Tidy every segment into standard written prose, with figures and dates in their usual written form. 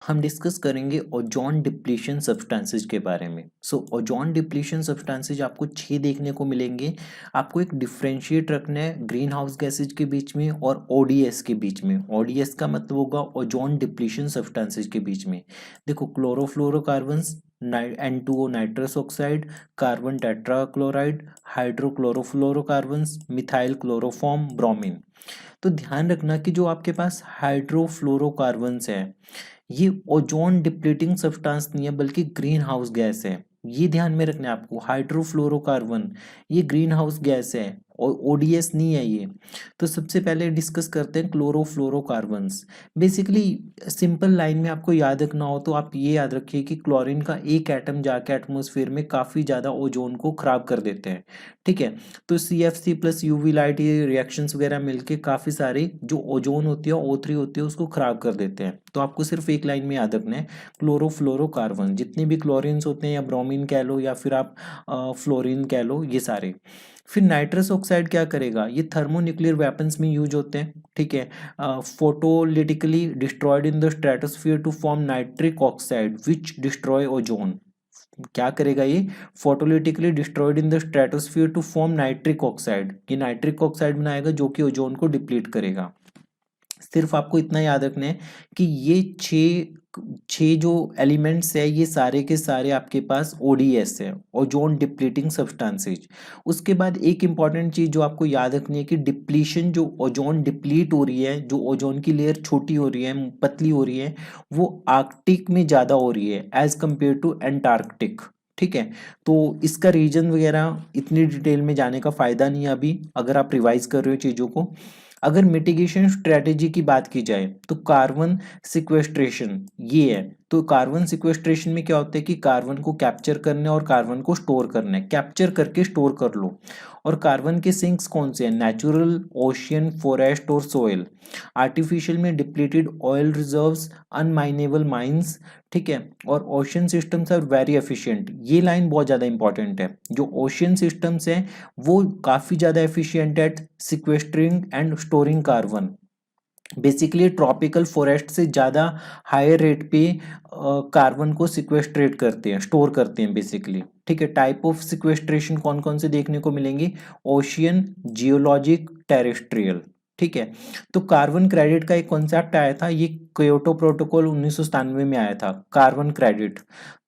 हम डिस्कस करेंगे ozone depletion substances के बारे में। ओजोन डिप्लीशन सब्सटेंसेज आपको 6 देखने को मिलेंगे। आपको एक डिफरेंशिएट रखना है ग्रीन हाउस गैसेज के बीच में और ओडीएस के बीच में। ओडीएस का मतलब होगा ओजोन डिप्लीशन सब्सटेंसेज के बीच में। देखो, chlorofluorocarbons, N2O nitrous oxide, carbon tetrachloride, hydrochlorofluorocarbons, methyl chloroform, bromine. तो ध्यान रखना कि जो आपके पास हाइड्रोफ्लोरोकार्बन्स है, ये ओजोन डिप्लीटिंग सब्सटेंस नहीं है बल्कि ग्रीन हाउस गैस है। ये ध्यान में रखना है आपको। हाइड्रोफ्लोरोकार्बन ये ग्रीन हाउस गैस है और ओडीएस नहीं है ये। तो सबसे पहले डिस्कस करते हैं क्लोरोफ्लोरोकार्बन्स। बेसिकली सिंपल लाइन में आपको याद रखना हो तो आप ये याद रखिए कि क्लोरीन का एक एटम जाके एटमॉस्फेयर में काफी ज्यादा ओजोन को खराब कर देते हैं। ठीक है, तो CFC प्लस यूवी लाइट ये रिएक्शंस वगैरह मिलके काफी सारी जो ओजोन होती है O3 होती है उसको खराब कर देते हैं। तो आपको सिर्फ एक लाइन में याद रखना है क्लोरोफ्लोरोकार्बन। जितने भी क्लोरीन्स होते हैं या ब्रोमीन कह लो या फिर आप फ्लोरीन कह लो, ये सारे। फिर नाइट्रस ऑक्साइड क्या करेगा, ये थर्मोन्यूक्लियर वेपन्स में यूज होते हैं। ठीक है, photolytically destroyed in the stratosphere to form nitric oxide which destroy ozone. क्या करेगा ये, photolytically destroyed in the stratosphere to form nitric oxide. ये नाइट्रिक ऑक्साइड बनाएगा जो कि ओजोन को डिप्लीट करेगा। सिर्फ आपको इतना याद रखना है कि ये छह जो एलिमेंट्स है ये सारे के सारे आपके पास ओडीएस है, ओजोन डिप्लीटिंग सब्सटेंसेज। उसके बाद एक इंपॉर्टेंट चीज जो आपको याद रखनी है कि डिप्लीशन, जो ओजोन डिप्लीट हो रही है, जो ओजोन की लेयर छोटी हो रही है, पतली हो रही है, वो आर्कटिक में ज्यादा हो रही है एज कंपेयर टू एंटार्कटिक। ठीक है, तो इसका रीजन वगैरह इतनी डिटेल में जाने का फायदा नहीं है अभी, अगर आप रिवाइज कर रहे हो चीजों को। अगर मिटिगेशन स्ट्रेटेजी की बात की जाए तो कार्बन सिक्वेस्ट्रेशन ये है। तो कार्बन सिक्वेस्ट्रेशन में क्या होता है कि कार्बन को कैप्चर करना है और कार्बन को स्टोर करना है। कैप्चर करके स्टोर कर लो। और कार्बन के सिंक्स कौन से हैं, नेचुरल, ओशियन, फॉरेस्ट और सोयल। आर्टिफिशियल में depleted oil reserves, unminable mines. ठीक है, और ocean systems are very efficient. ये लाइन बहुत ज्यादा इंपॉर्टेंट है। जो ओशियन सिस्टम्स हैं वो काफी ज्यादा efficient at sequestering and storing carbon. Basically tropical forest से ज़्यादा हायर रेट पे कार्बन को सिक्वेस्ट्रेट करते हैं, स्टोर करते हैं बेसिकली। ठीक है, टाइप ऑफ सिक्वेस्ट्रेशन कौन कौन से देखने को मिलेंगे, ओशियन, जियोलॉजिक, टेरेस्ट्रियल। ठीक है, तो कार्बन क्रेडिट का एक कॉन्सेप्ट आया था, ये क्योटो प्रोटोकॉल 1997 में आया था, कार्बन क्रेडिट।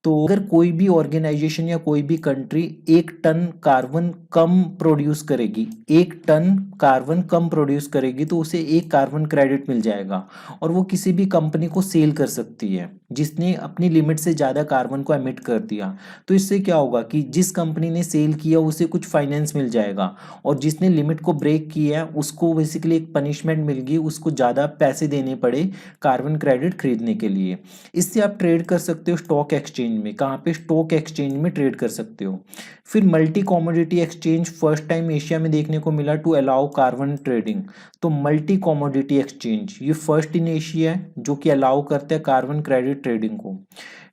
तो अगर कोई भी ऑर्गेनाइजेशन या कोई भी कंट्री 1 टन कार्बन कम प्रोड्यूस करेगी, 1 टन कार्बन कम प्रोड्यूस करेगी तो उसे 1 कार्बन क्रेडिट मिल जाएगा। और वो किसी भी कंपनी को सेल कर सकती है जिसने अपनी लिमिट से ज़्यादा कार्बन को एमिट कर दिया। तो इससे क्या होगा कि जिस कंपनी ने सेल किया उसे कुछ फाइनेंस मिल जाएगा, और जिसने लिमिट को ब्रेक किया है उसको बेसिकली एक पनिशमेंट मिल गई, उसको ज़्यादा पैसे देने पड़े कार्बन क्रेडिट खरीदने के लिए। इससे आप ट्रेड कर सकते हो स्टॉक एक्सचेंज में। कहाँ पे, स्टॉक एक्सचेंज में ट्रेड कर सकते हो। फिर multi commodity exchange first time Asia में देखने को मिला टू अलाउ कार्बन ट्रेडिंग। तो मल्टी कॉमोडिटी एक्सचेंज ये फर्स्ट इन एशिया है जो कि अलाउ करते हैं कार्बन क्रेडिट ट्रेडिंग को।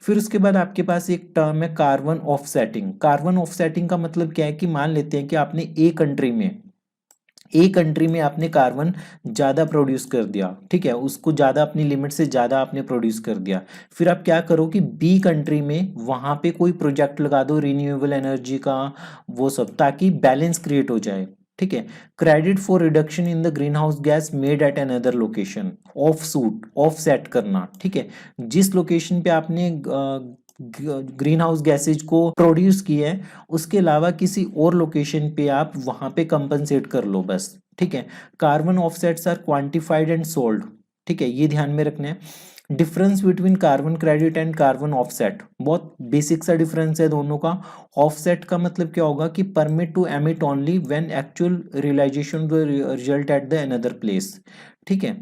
फिर उसके बाद आपके पास एक टर्म है कार्बन ऑफसेटिंग। कार्बन ऑफसेटिंग का मतलब क्या है कि मान लेते हैं कि आपने ए कंट्री में आपने कार्बन ज़्यादा प्रोड्यूस कर दिया। ठीक है, उसको ज़्यादा अपनी लिमिट से ज़्यादा आपने प्रोड्यूस कर दिया। फिर आप क्या करो कि बी कंट्री में वहाँ पे कोई प्रोजेक्ट लगा दो रिन्यूएबल एनर्जी का, वो सब, ताकि बैलेंस क्रिएट हो जाए। ठीक है, credit for reduction in the green house gas made at another location, of set करना। ठीक है, जिस लोकेशन पे आपने ग्रीन हाउस गैसेज को प्रोड्यूस किया है उसके अलावा किसी और लोकेशन पे आप वहां पे कंपनसेट कर लो बस। ठीक है, carbon offsets are quantified and sold. ठीक है, ये ध्यान में रखना है। Difference between carbon credit and carbon offset, बहुत बेसिक सा डिफरेंस है दोनों का। ऑफसेट का मतलब क्या होगा कि permit to emit only when actual realisation result at the another place. ठीक है,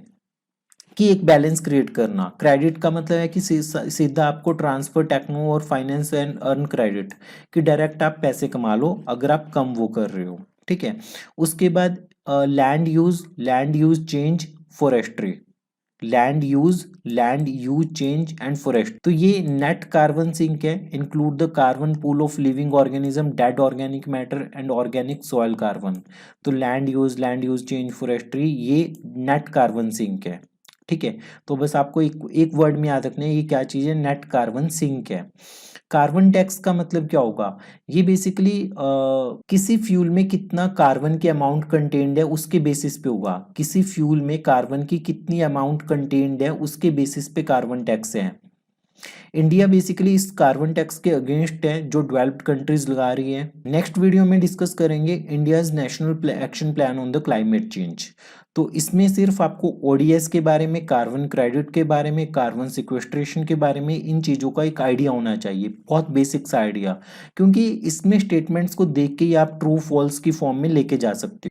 कि एक बैलेंस क्रिएट करना। क्रेडिट का मतलब है कि सीधा आपको ट्रांसफर, टेक्नो और फाइनेंस एंड अर्न क्रेडिट, कि डायरेक्ट आप पैसे कमा लो अगर आप कम वो कर रहे हो। ठीक है, उसके बाद land use change, forestry. Land use change and forest, तो ये नेट कार्बन सिंक है, include the carbon pool of living organism, dead organic matter and organic soil carbon. तो लैंड यूज चेंज, फॉरेस्ट्री, ये नेट कार्बन सिंक है। ठीक है। तो बस आपको एक एक वर्ड में याद रखना है, ये क्या चीज़ है, नेट कार्बन सिंक है। कार्बन टैक्स का मतलब क्या होगा, ये बेसिकली किसी फ्यूल में कितना कार्बन के अमाउंट कंटेन्ड है उसके बेसिस पे होगा, किसी फ्यूल में कार्बन की कितनी अमाउंट कंटेन्ड है उसके बेसिस पे कार्बन टैक्स है। इंडिया बेसिकली इस कार्बन टैक्स के अगेंस्ट है जो डेवलप्ड कंट्रीज लगा रही है। नेक्स्ट वीडियो में डिस्कस करेंगे India's national action plan on the climate change. तो इसमें सिर्फ आपको ओडीएस के बारे में, कार्बन क्रेडिट के बारे में, कार्बन सिक्वेस्ट्रेशन के बारे में, इन चीज़ों का एक आइडिया होना चाहिए, बहुत बेसिक सा आइडिया, क्योंकि इसमें स्टेटमेंट्स को देख के ही आप ट्रू फॉल्स की फॉर्म में लेके जा सकते हो।